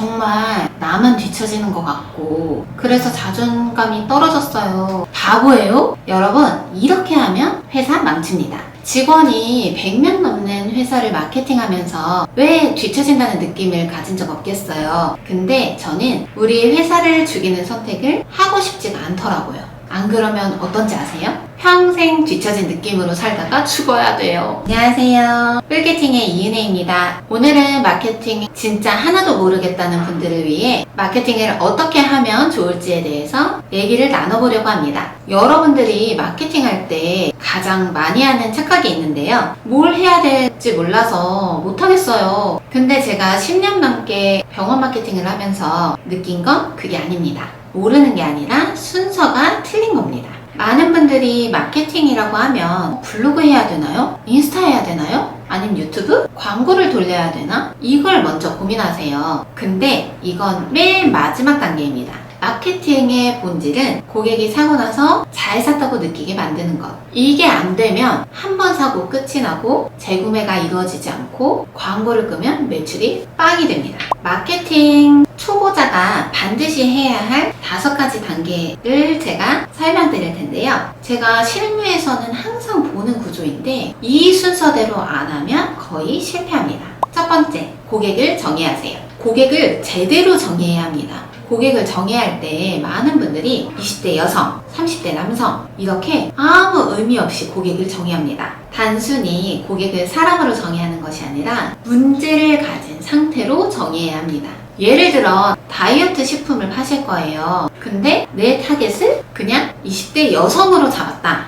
정말 나만 뒤처지는 것 같고 그래서 자존감이 떨어졌어요. 바보예요? 여러분, 이렇게 하면 회사 망칩니다. 직원이 100명 넘는 회사를 마케팅하면서 왜 뒤처진다는 느낌을 가진 적 없겠어요. 근데 저는 우리 회사를 죽이는 선택을 하고 싶지가 않더라고요. 안 그러면 어떤지 아세요? 평생 뒤처진 느낌으로 살다가 죽어야 돼요. 안녕하세요. 뿔게팅의 이은혜입니다. 오늘은 마케팅 진짜 하나도 모르겠다는 분들을 위해 마케팅을 어떻게 하면 좋을지에 대해서 얘기를 나눠보려고 합니다. 여러분들이 마케팅할 때 가장 많이 하는 착각이 있는데요. 뭘 해야 될지 몰라서 못하겠어요. 근데 제가 10년 넘게 병원 마케팅을 하면서 느낀 건 그게 아닙니다. 모르는 게 아니라 순서가 틀린 겁니다. 많은 분들이 마케팅이라고 하면 블로그 해야 되나요? 인스타 해야 되나요? 아니면 유튜브? 광고를 돌려야 되나? 이걸 먼저 고민하세요. 근데 이건 맨 마지막 단계입니다. 마케팅의 본질은 고객이 사고 나서 잘 샀다고 느끼게 만드는 것. 이게 안 되면 한 번 사고 끝이 나고 재구매가 이루어지지 않고 광고를 끄면 매출이 빵이 됩니다. 마케팅 초보자가 반드시 해야 할 5가지 단계를 제가 설명드릴 텐데요. 제가 실무에서는 항상 보는 구조인데 이 순서대로 안 하면 거의 실패합니다. 첫 번째, 고객을 정의하세요. 고객을 제대로 정의해야 합니다. 고객을 정의할 때 많은 분들이 20대 여성, 30대 남성 이렇게 아무 의미 없이 고객을 정의합니다. 단순히 고객을 사람으로 정의하는 것이 아니라 문제를 가진 상태로 정의해야 합니다. 예를 들어 다이어트 식품을 파실 거예요. 근데 내 타겟을 그냥 20대 여성으로 잡았다.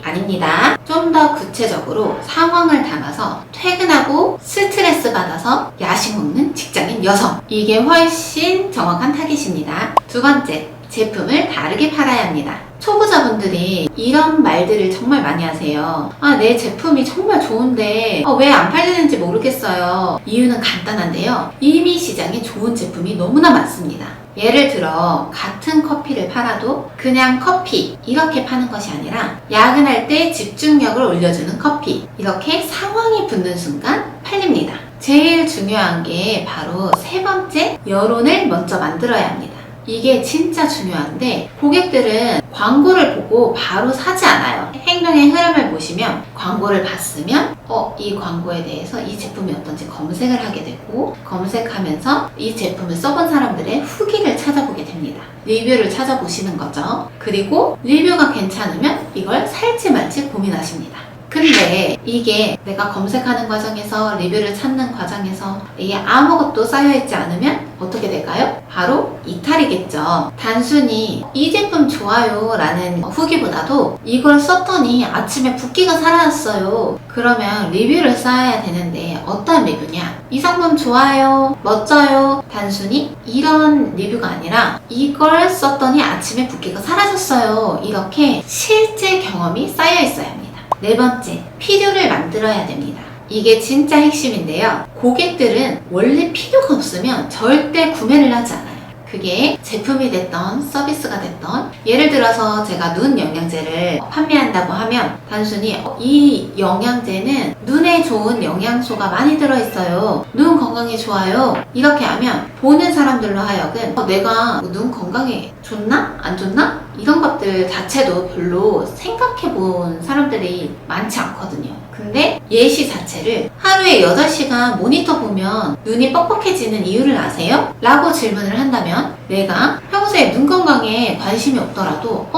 아닙니다. 좀 더 구체적으로 상황을 담아서 퇴근하고 스트레스 받아서 야식 먹는 직장인 여성. 이게 훨씬 정확한 타겟입니다. 두 번째, 제품을 다르게 팔아야 합니다. 초보자분들이 이런 말들을 정말 많이 하세요. 내 제품이 정말 좋은데 왜 안 팔리는지 모르겠어요. 이유는 간단한데요. 이미 시장에 좋은 제품이 너무나 많습니다. 예를 들어 같은 커피를 팔아도 그냥 커피 이렇게 파는 것이 아니라 야근할 때 집중력을 올려주는 커피, 이렇게 상황이 붙는 순간 팔립니다. 제일 중요한 게 바로 세 번째, 여론을 먼저 만들어야 합니다. 이게 진짜 중요한데 고객들은 광고를 보고 바로 사지 않아요. 행동의 흐름을 보시면 광고를 봤으면 이 광고에 대해서 이 제품이 어떤지 검색을 하게 되고, 검색하면서 이 제품을 써본 사람들의 후기를 찾아보게 됩니다. 리뷰를 찾아보시는 거죠. 그리고 리뷰가 괜찮으면 이걸 살지 말지 고민하십니다. 근데 이게 내가 검색하는 과정에서, 리뷰를 찾는 과정에서 이게 아무것도 쌓여있지 않으면 어떻게 될까요? 바로 이탈이겠죠. 단순히 이 제품 좋아요 라는 후기보다도 이걸 썼더니 아침에 붓기가 사라졌어요. 그러면 리뷰를 쌓아야 되는데 어떤 리뷰냐? 이 상품 좋아요, 멋져요. 단순히 이런 리뷰가 아니라 이걸 썼더니 아침에 붓기가 사라졌어요. 이렇게 실제 경험이 쌓여 있어야 합니다. 네 번째, 필요를 만들어야 됩니다. 이게 진짜 핵심인데요. 고객들은 원래 필요가 없으면 절대 구매를 하지 않아요. 그게 제품이 됐던 서비스가 됐던, 예를 들어서 제가 눈 영양제를 판매한다고 하면 단순히 이 영양제는 눈에 좋은 영양소가 많이 들어있어요, 눈 건강에 좋아요, 이렇게 하면 보는 사람들로 하여금 내가 눈 건강에 좋나? 안 좋나? 이런 것들 자체도 별로 생각해 본 사람들이 많지 않거든요. 근데 예시 자체를 하루에 8시간 모니터 보면 눈이 뻑뻑해지는 이유를 아세요? 라고 질문을 한다면, 내가 평소에 눈 건강에 관심이 없더라도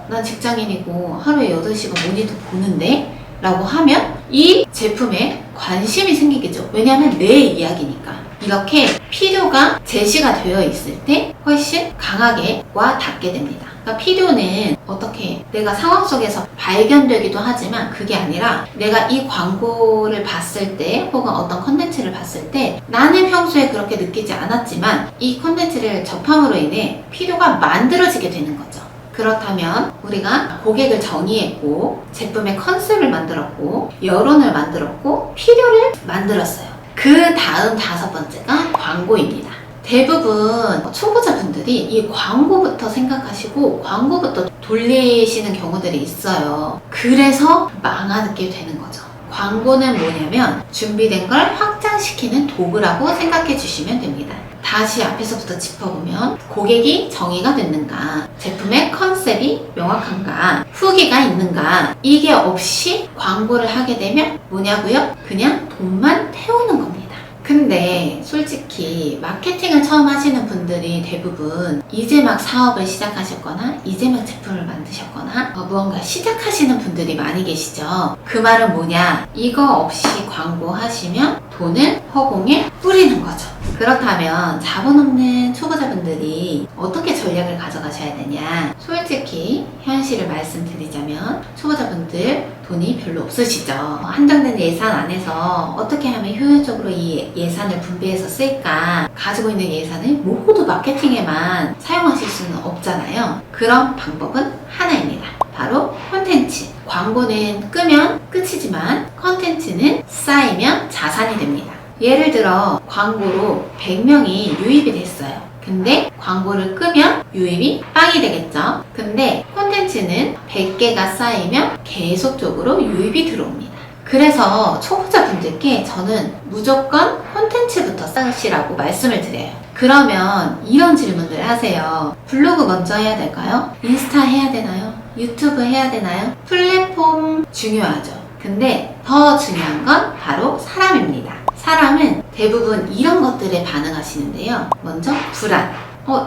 난 직장인이고 하루에 8시간 모니터 보는데? 라고 하면 이 제품에 관심이 생기겠죠. 왜냐하면 내 이야기니까. 이렇게 필요가 제시가 되어 있을 때 훨씬 강하게 와 닿게 됩니다. 그러니까 필요는 어떻게 내가 상황 속에서 발견되기도 하지만 그게 아니라 내가 이 광고를 봤을 때 혹은 어떤 컨텐츠를 봤을 때 나는 평소에 그렇게 느끼지 않았지만 이 컨텐츠를 접함으로 인해 필요가 만들어지게 되는 거죠. 그렇다면 우리가 고객을 정의했고 제품의 컨셉을 만들었고 여론을 만들었고 필요를 만들었어요. 그 다음 5번째가 광고입니다. 대부분 초보자분들이 이 광고부터 생각하시고 광고부터 돌리시는 경우들이 있어요. 그래서 망하게 되는 거죠. 광고는 뭐냐면 준비된 걸 확장시키는 도구라고 생각해 주시면 됩니다. 다시 앞에서부터 짚어보면 고객이 정의가 됐는가, 제품의 컨셉이 명확한가, 후기가 있는가, 이게 없이 광고를 하게 되면 뭐냐고요? 그냥 돈만 태우는 겁니다. 근데 솔직히 마케팅을 처음 하시는 분들이 대부분 이제 막 사업을 시작하셨거나 이제 막 제품을 만드셨거나 무언가 시작하시는 분들이 많이 계시죠. 그 말은 뭐냐? 이거 없이 광고하시면 돈을 허공에 뿌리는 거죠. 그렇다면 자본 없는 초보자분들이 어떻게 전략을 가져가셔야 되냐? 솔직히 현실을 말씀드리자면 초보자분들 돈이 별로 없으시죠. 한정된 예산 안에서 어떻게 하면 효율적으로 이 예산을 분배해서 쓸까? 가지고 있는 예산을 모두 마케팅에만 사용하실 수는 없잖아요. 그런 방법은 하나입니다. 바로 콘텐츠. 광고는 끄면 끝이지만 콘텐츠는 쌓이면 자산이 됩니다. 예를 들어 광고로 100명이 유입이 됐어요. 근데 광고를 끄면 유입이 빵이 되겠죠. 근데 콘텐츠는 100개가 쌓이면 계속적으로 유입이 들어옵니다. 그래서 초보자분들께 저는 무조건 콘텐츠부터 쌓으시라고 말씀을 드려요. 그러면 이런 질문들 하세요. 블로그 먼저 해야 될까요? 인스타 해야 되나요? 유튜브 해야 되나요? 플랫폼 중요하죠. 근데 더 중요한 건 바로 사람입니다. 사람은 대부분 이런 것들에 반응하시는데요. 먼저 불안.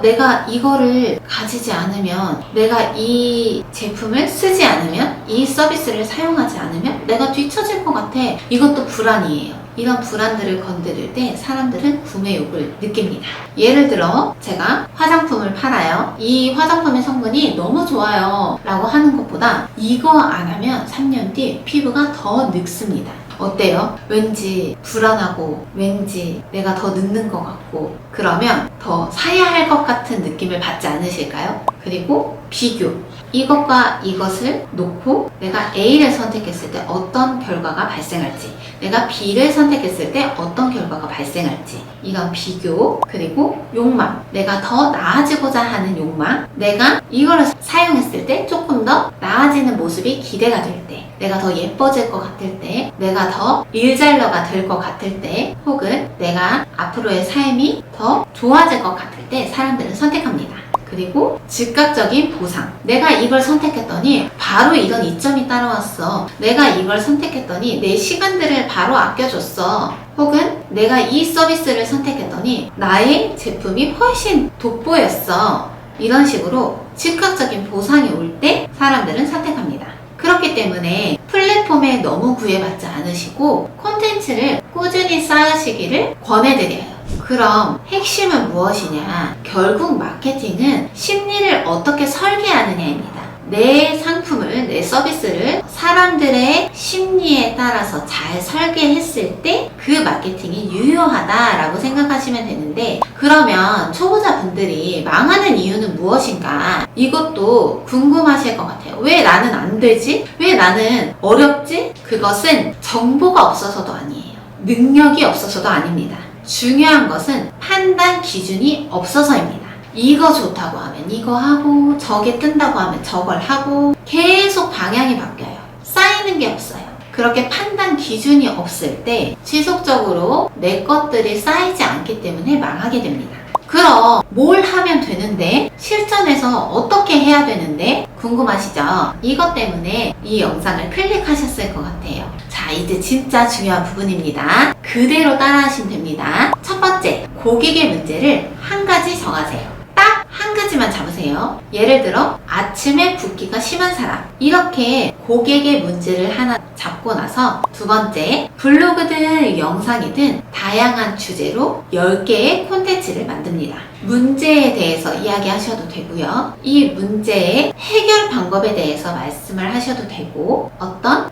내가 이거를 가지지 않으면, 내가 이 제품을 쓰지 않으면, 이 서비스를 사용하지 않으면 내가 뒤처질 것 같아. 이것도 불안이에요. 이런 불안들을 건드릴 때 사람들은 구매욕을 느낍니다. 예를 들어 제가 화장품을 팔아요. 이 화장품의 성분이 너무 좋아요 라고 하는 것보다 이거 안 하면 3년 뒤 피부가 더 늙습니다. 어때요? 왠지 불안하고 왠지 내가 더 늙는 것 같고 그러면 더 사야 할 것 같은 느낌을 받지 않으실까요? 그리고 비교. 이것과 이것을 놓고 내가 A를 선택했을 때 어떤 결과가 발생할지, 내가 B를 선택했을 때 어떤 결과가 발생할지, 이런 비교. 그리고 욕망. 내가 더 나아지고자 하는 욕망. 내가 이거를 사용했을 때 조금 더 나아지는 모습이 기대가 될 때, 내가 더 예뻐질 것 같을 때, 내가 더 일잘러가 될 것 같을 때, 혹은 내가 앞으로의 삶이 더 좋아질 것 같을 때 사람들은 선택합니다. 그리고 즉각적인 보상. 내가 이걸 선택했더니 바로 이런 이점이 따라왔어. 내가 이걸 선택했더니 내 시간들을 바로 아껴줬어. 혹은 내가 이 서비스를 선택했더니 나의 제품이 훨씬 돋보였어. 이런 식으로 즉각적인 보상이 올 때 사람들은 선택합니다. 그렇기 때문에 플랫폼에 너무 구애받지 않으시고 콘텐츠를 꾸준히 쌓으시기를 권해드려요. 그럼 핵심은 무엇이냐? 결국 마케팅은 심리를 어떻게 설계하느냐입니다. 내 상품을, 내 서비스를 사람들의 심리에 따라서 잘 설계했을 때 그 마케팅이 유효하다라고 생각하시면 되는데, 그러면 초보자분들이 망하는 이유는 무엇인가? 이것도 궁금하실 것 같아요. 왜 나는 안 되지? 왜 나는 어렵지? 그것은 정보가 없어서도 아니에요. 능력이 없어서도 아닙니다. 중요한 것은 판단 기준이 없어서입니다. 이거 좋다고 하면 이거 하고, 저게 뜬다고 하면 저걸 하고, 계속 방향이 바뀌어요. 쌓이는 게 없어요. 그렇게 판단 기준이 없을 때 지속적으로 내 것들이 쌓이지 않기 때문에 망하게 됩니다. 그럼 뭘 하면 되는데, 실전에서 어떻게 해야 되는데 궁금하시죠? 이것 때문에 이 영상을 클릭하셨을 것 같아요. 자, 이제 진짜 중요한 부분입니다. 그대로 따라하시면 됩니다. 첫 번째, 고객의 문제를 한 가지 정하세요. 딱 한 가지만 잡으세요. 예를 들어 아침에 붓기가 심한 사람. 이렇게 고객의 문제를 하나 잡고 나서, 두 번째, 블로그든 영상이든 다양한 주제로 10개의 콘텐츠를 만듭니다. 문제에 대해서 이야기하셔도 되고요. 이 문제의 해결 방법에 대해서 말씀을 하셔도 되고,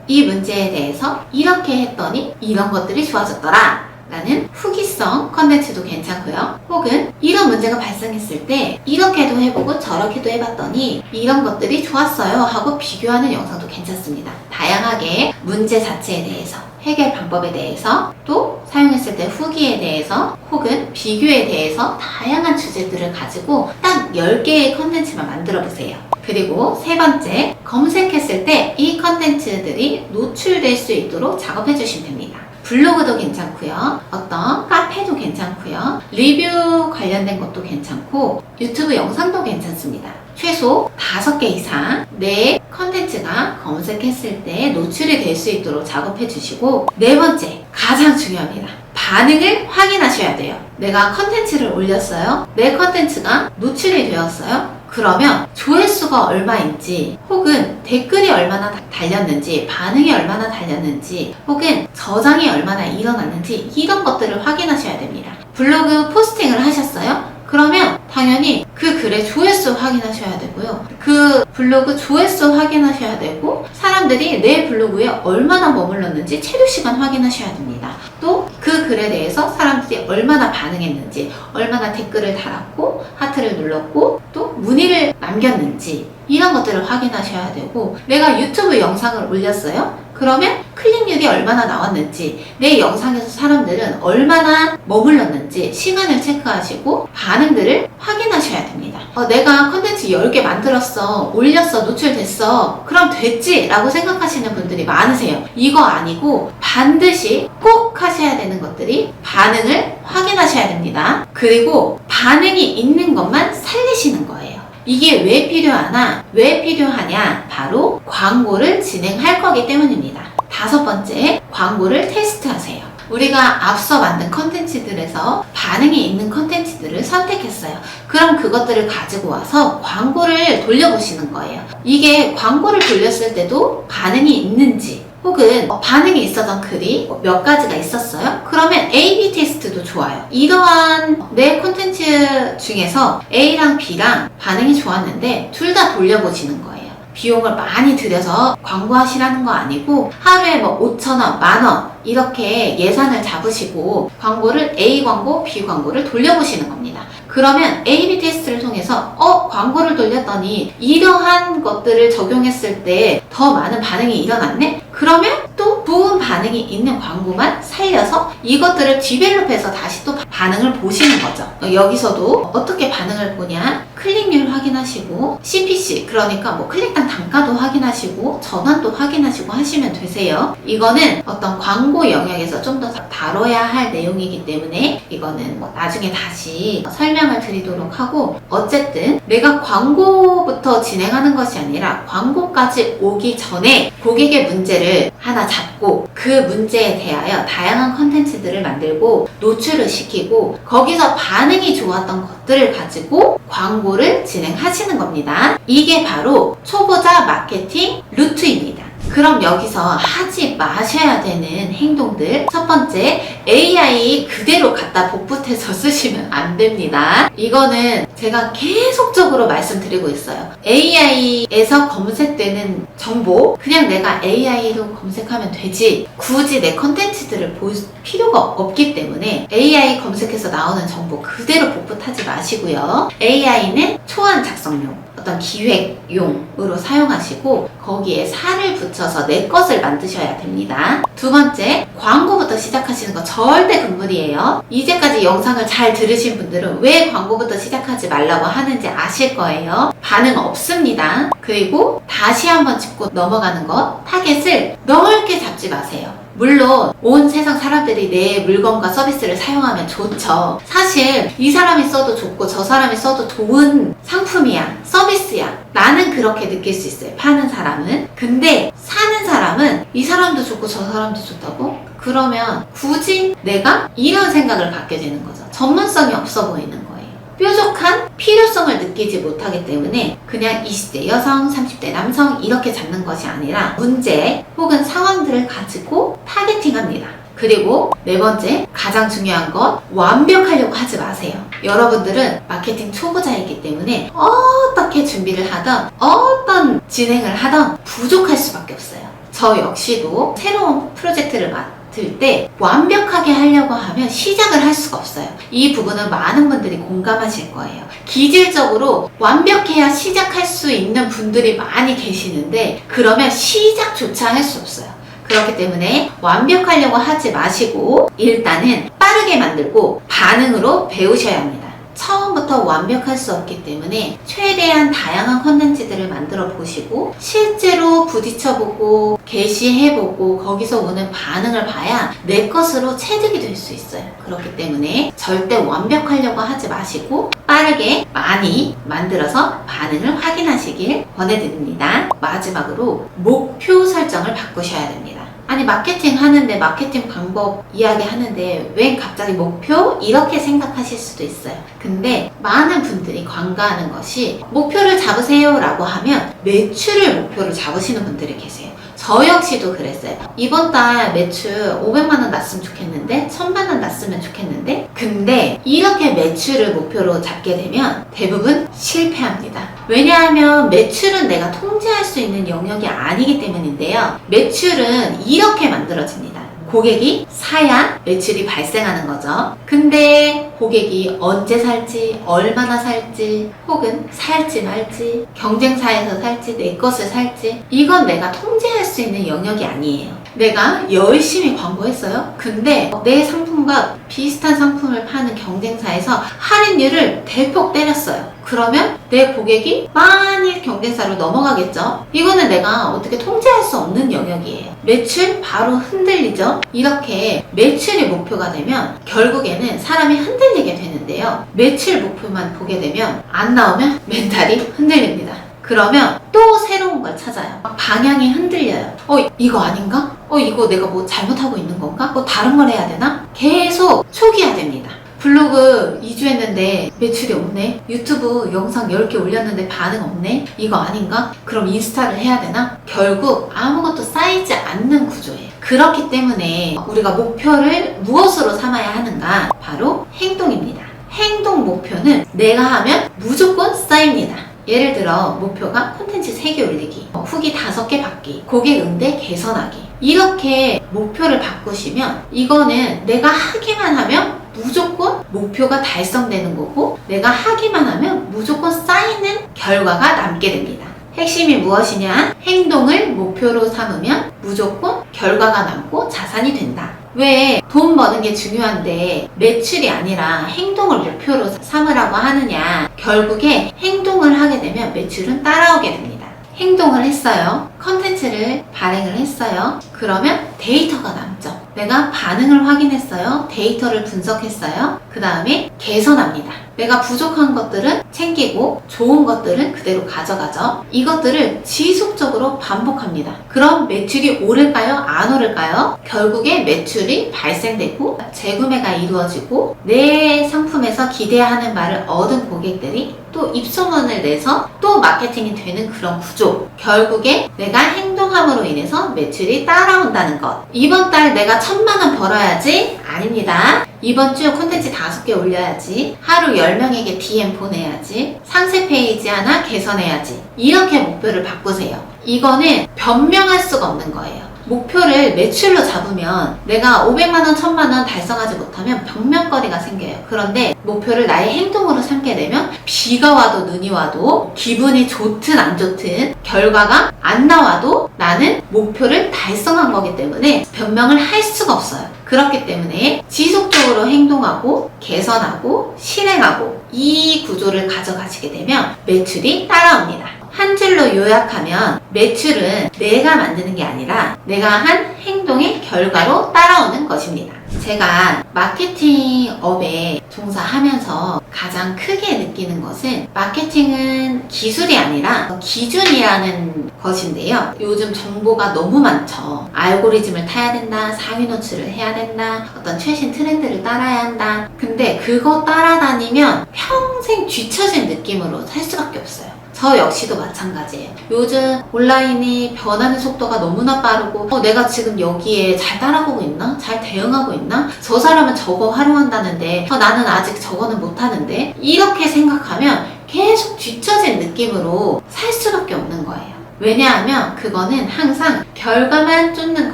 이 문제에 대해서 이렇게 했더니 이런 것들이 좋아졌더라 라는 후기성 컨텐츠도 괜찮고요. 혹은 이런 문제가 발생했을 때 이렇게도 해보고 저렇게도 해봤더니 이런 것들이 좋았어요 하고 비교하는 영상도 괜찮습니다. 다양하게 문제 자체에 대해서, 해결 방법에 대해서, 또 사용했을 때 후기에 대해서, 혹은 비교에 대해서 다양한 주제들을 가지고 딱 10개의 컨텐츠만 만들어 보세요. 그리고 세 번째, 검색했을 때 이 컨텐츠들이 노출될 수 있도록 작업해 주시면 됩니다. 블로그도 괜찮고요. 어떤 카페도 괜찮고요. 리뷰 관련된 것도 괜찮고 유튜브 영상도 괜찮습니다. 최소 5개 이상 내 컨텐츠가 검색했을 때 노출이 될 수 있도록 작업해 주시고, 네 번째, 가장 중요합니다. 반응을 확인하셔야 돼요. 내가 컨텐츠를 올렸어요. 내 컨텐츠가 노출이 되었어요. 그러면 조회수가 얼마인지, 혹은 댓글이 얼마나 달렸는지, 반응이 얼마나 달렸는지, 혹은 저장이 얼마나 일어났는지, 이런 것들을 확인하셔야 됩니다. 블로그 포스팅을 하셨어요? 그러면 당연히 그 글의 조회수 확인하셔야 되고요. 그 블로그 조회수 확인하셔야 되고, 사람들이 내 블로그에 얼마나 머물렀는지 체류 시간 확인하셔야 됩니다. 또 그 글에 대해서 사람들이 얼마나 반응했는지, 얼마나 댓글을 달았고 하트를 눌렀고 또 문의를 남겼는지, 이런 것들을 확인하셔야 되고, 내가 유튜브 영상을 올렸어요? 그러면 클릭률이 얼마나 나왔는지, 내 영상에서 사람들은 얼마나 머물렀는지 시간을 체크하시고 반응들을 확인하셔야 됩니다. 내가 컨텐츠 10개 만들었어, 올렸어, 노출됐어, 그럼 됐지 라고 생각하시는 분들이 많으세요. 이거 아니고 반드시 꼭 하셔야 되는 것들이 반응을 확인하셔야 됩니다. 그리고 반응이 있는 것만 살리시는 거예요. 이게 왜 필요하냐? 바로 광고를 진행할 거기 때문입니다. 5번째, 광고를 테스트하세요. 우리가 앞서 만든 컨텐츠들에서 반응이 있는 컨텐츠들을 선택했어요. 그럼 그것들을 가지고 와서 광고를 돌려보시는 거예요. 이게 광고를 돌렸을 때도 반응이 있는지, 혹은 반응이 있었던 글이 몇 가지가 있었어요? 그러면 A-B 테스트도 좋아요. 이러한 내 콘텐츠 중에서 A랑 B랑 반응이 좋았는데 둘 다 돌려보시는 거예요. 비용을 많이 들여서 광고하시라는 거 아니고, 하루에 5,000원, 10,000원 이렇게 예산을 잡으시고 광고를 A 광고, B 광고를 돌려보시는 겁니다. 그러면 A-B 테스트를 통해서 광고를 돌렸더니 이러한 것들을 적용했을 때 더 많은 반응이 일어났네? 그러면 또 좋은 반응이 있는 광고만 살려서 이것들을 디벨롭해서 다시 또 반응을 보시는 거죠. 여기서도 어떻게 반응을 보냐? 클릭률 확인하시고, CPC, 그러니까 클릭당 단가도 확인하시고, 전환도 확인하시고 하시면 되세요. 이거는 어떤 광고 영역에서 좀 더 다뤄야 할 내용이기 때문에 이거는 나중에 다시 설명을 드리도록 하고, 어쨌든 내가 광고부터 진행하는 것이 아니라 광고까지 오기 전에 고객의 문제를 하나 잡고 그 문제에 대하여 다양한 컨텐츠들을 만들고 노출을 시키고, 거기서 반응이 좋았던 것들을 가지고 광고를 진행하시는 겁니다. 이게 바로 초보자 마케팅 루트입니다. 그럼 여기서 하지 마셔야 되는 행동들, 첫 번째, AI 그대로 갖다 복붙해서 쓰시면 안 됩니다. 이거는 제가 계속적으로 말씀드리고 있어요. AI에서 검색되는 정보, 그냥 내가 AI로 검색하면 되지, 굳이 내 컨텐츠들을 볼 필요가 없기 때문에 AI 검색해서 나오는 정보 그대로 복붙하지 마시고요. AI는 초안 작성용, 어떤 기획용으로 사용하시고 거기에 살을 붙여서 내 것을 만드셔야 됩니다. 두 번째, 광고부터 시작하시는 거 절대 금물이에요. 이제까지 영상을 잘 들으신 분들은 왜 광고부터 시작하지 말라고 하는지 아실 거예요. 반응 없습니다. 그리고 다시 한번 짚고 넘어가는 것, 타겟을 넓게 잡지 마세요. 물론 온 세상 사람들이 내 물건과 서비스를 사용하면 좋죠. 사실 이 사람이 써도 좋고 저 사람이 써도 좋은 상품이야, 서비스야, 나는 그렇게 느낄 수 있어요, 파는 사람은. 근데 사는 사람은 이 사람도 좋고 저 사람도 좋다고? 그러면 굳이 내가 이런 생각을 갖게 되는 거죠. 전문성이 없어 보이는 거예요. 뾰족한 필요성을 느끼지 못하기 때문에 그냥 20대 여성, 30대 남성 이렇게 잡는 것이 아니라 문제 혹은 상황들을 가지고 타겟팅합니다. 그리고 네 번째, 가장 중요한 것, 완벽하려고 하지 마세요. 여러분들은 마케팅 초보자이기 때문에 어떻게 준비를 하던 어떤 진행을 하던 부족할 수밖에 없어요. 저 역시도 새로운 프로젝트를 맡을 때 완벽하게 하려고 하면 시작을 할 수가 없어요. 이 부분은 많은 분들이 공감하실 거예요. 기질적으로 완벽해야 시작할 수 있는 분들이 많이 계시는데 그러면 시작조차 할 수 없어요. 그렇기 때문에 완벽하려고 하지 마시고 일단은 빠르게 만들고 반응으로 배우셔야 합니다. 처음부터 완벽할 수 없기 때문에 최대한 다양한 컨텐츠들을 만들어 보시고 실제로 부딪혀보고 게시해보고 거기서 오는 반응을 봐야 내 것으로 체득이 될 수 있어요. 그렇기 때문에 절대 완벽하려고 하지 마시고 빠르게 많이 만들어서 반응을 확인하시길 권해드립니다. 마지막으로 목표 설정을 바꾸셔야 됩니다. 아니 마케팅 하는데 마케팅 방법 이야기하는데 왜 갑자기 목표? 이렇게 생각하실 수도 있어요. 근데 많은 분들이 관가하는 것이 목표를 잡으세요 라고 하면 매출을 목표로 잡으시는 분들이 계세요. 저 역시도 그랬어요. 이번 달 매출 500만원 났으면 좋겠는데 1000만원 났으면 좋겠는데 근데 이렇게 매출을 목표로 잡게 되면 대부분 실패합니다. 왜냐하면 매출은 내가 통제할 수 있는 영역이 아니기 때문인데요. 매출은 이렇게 만들어집니다. 고객이 사야 매출이 발생하는 거죠. 근데 고객이 언제 살지, 얼마나 살지, 혹은 살지 말지, 경쟁사에서 살지, 내 것을 살지 이건 내가 통제할 수 있는 영역이 아니에요. 내가 열심히 광고했어요. 근데 내 상품과 비슷한 상품을 파는 경쟁사에서 할인율을 대폭 때렸어요. 그러면 내 고객이 많이 경쟁사로 넘어가겠죠. 이거는 내가 어떻게 통제할 수 없는 영역이에요. 매출 바로 흔들리죠. 이렇게 매출이 목표가 되면 결국에는 사람이 흔들리게 되는데요. 매출 목표만 보게 되면 안 나오면 멘탈이 흔들립니다. 그러면 또 새로운 걸 찾아요. 방향이 흔들려요. 이거 아닌가? 이거 내가 뭐 잘못하고 있는 건가? 다른 걸 해야 되나? 계속 초기화 됩니다. 블로그 2주 했는데 매출이 없네. 유튜브 영상 10개 올렸는데 반응 없네. 이거 아닌가? 그럼 인스타를 해야 되나? 결국 아무것도 쌓이지 않는 구조예요. 그렇기 때문에 우리가 목표를 무엇으로 삼아야 하는가? 바로 행동입니다. 행동 목표는 내가 하면 무조건 쌓입니다. 예를 들어 목표가 콘텐츠 3개 올리기, 후기 5개 받기, 고객 응대 개선하기 이렇게 목표를 바꾸시면 이거는 내가 하기만 하면 무조건 목표가 달성되는 거고 내가 하기만 하면 무조건 쌓이는 결과가 남게 됩니다. 핵심이 무엇이냐? 행동을 목표로 삼으면 무조건 결과가 남고 자산이 된다. 왜 돈 버는 게 중요한데 매출이 아니라 행동을 목표로 삼으라고 하느냐? 결국에 행동을 하게 되면 매출은 따라오게 됩니다. 행동을 했어요. 컨텐츠를 발행을 했어요. 그러면 데이터가 남죠. 내가 반응을 확인했어요. 데이터를 분석했어요. 그 다음에 개선합니다. 내가 부족한 것들은 챙기고 좋은 것들은 그대로 가져가죠. 이것들을 지속적으로 반복합니다. 그럼 매출이 오를까요? 안 오를까요? 결국에 매출이 발생되고 재구매가 이루어지고 내 상품에서 기대하는 바를 얻은 고객들이 또 입소문을 내서 또 마케팅이 되는 그런 구조. 결국에 내가 행동함으로 인해서 매출이 따라온다는 것. 이번 달 내가 1000만원 벌어야지? 아닙니다. 이번 주 콘텐츠 5개 올려야지. 하루 10명에게 DM 보내야지. 상세 페이지 하나 개선해야지. 이렇게 목표를 바꾸세요. 이거는 변명할 수가 없는 거예요. 목표를 매출로 잡으면 내가 500만원, 1000만원 달성하지 못하면 변명거리가 생겨요. 그런데 목표를 나의 행동으로 삼게 되면 비가 와도 눈이 와도 기분이 좋든 안 좋든 결과가 안 나와도 나는 목표를 달성한 거기 때문에 변명을 할 수가 없어요. 그렇기 때문에 지속적으로 행동하고 개선하고 실행하고 이 구조를 가져가시게 되면 매출이 따라옵니다. 한 줄로 요약하면 매출은 내가 만드는 게 아니라 내가 한 행동의 결과로 따라오는 것입니다. 제가 마케팅업에 종사하면서 가장 크게 느끼는 것은 마케팅은 기술이 아니라 기준이라는 것인데요. 요즘 정보가 너무 많죠. 알고리즘을 타야 된다, 상위 노출을 해야 된다, 어떤 최신 트렌드를 따라야 한다. 근데 그거 따라다니면 평생 뒤처진 느낌으로 살 수밖에 없어요. 저 역시도 마찬가지예요. 요즘 온라인이 변하는 속도가 너무나 빠르고 내가 지금 여기에 잘 따라가고 있나? 잘 대응하고 있나? 저 사람은 저거 활용한다는데 나는 아직 저거는 못하는데 이렇게 생각하면 계속 뒤처진 느낌으로 살 수밖에 없는 거예요. 왜냐하면 그거는 항상 결과만 쫓는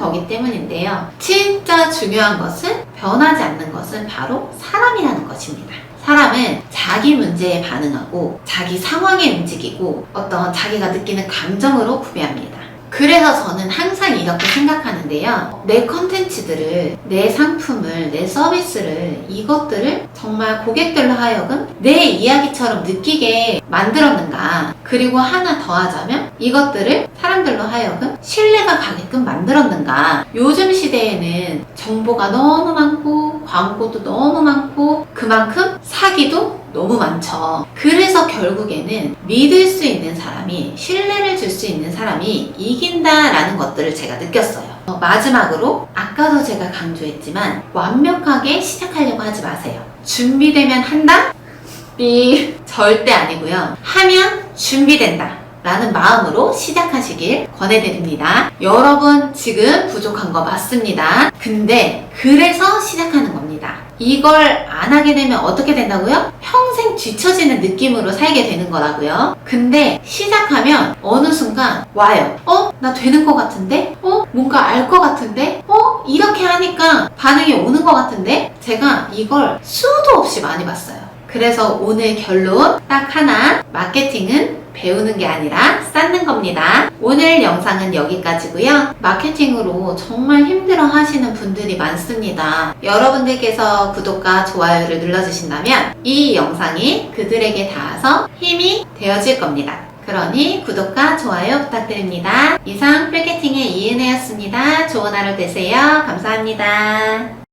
거기 때문인데요. 진짜 중요한 것은 변하지 않는 것은 바로 사람이라는 것입니다. 사람은 자기 문제에 반응하고 자기 상황에 움직이고 어떤 자기가 느끼는 감정으로 구매합니다. 그래서 저는 항상 이렇게 생각하는데요. 내 컨텐츠들을, 내 상품을, 내 서비스를, 이것들을 정말 고객들로 하여금 내 이야기처럼 느끼게 만들었는가. 그리고 하나 더 하자면 이것들을 사람들로 하여금 신뢰가 가게끔 만들었는가. 요즘 시대에는 정보가 너무 많고 광고도 너무 많고 그만큼 사기도 너무 많죠. 그래서 결국에는 믿을 수 있는 사람이, 신뢰를 줄 수 있는 사람이 이긴다라는 것들을 제가 느꼈어요. 마지막으로 아까도 제가 강조했지만 완벽하게 시작하려고 하지 마세요. 준비되면 한다? 절대 아니고요. 하면 준비된다 라는 마음으로 시작하시길 권해드립니다. 여러분 지금 부족한 거 맞습니다. 근데 그래서 시작하는 겁니다. 이걸 안 하게 되면 어떻게 된다고요? 평생 뒤처지는 느낌으로 살게 되는 거라고요. 근데 시작하면 어느 순간 와요. 나 되는 거 같은데? 뭔가 알 거 같은데? 이렇게 하니까 반응이 오는 거 같은데? 제가 이걸 수도 없이 많이 봤어요. 그래서 오늘 결론 딱 하나, 마케팅은 배우는 게 아니라 쌓는 겁니다. 오늘 영상은 여기까지고요. 마케팅으로 정말 힘들어 하시는 분들이 많습니다. 여러분들께서 구독과 좋아요를 눌러주신다면 이 영상이 그들에게 닿아서 힘이 되어질 겁니다. 그러니 구독과 좋아요 부탁드립니다. 이상 풀캐팅의 이은혜였습니다. 좋은 하루 되세요. 감사합니다.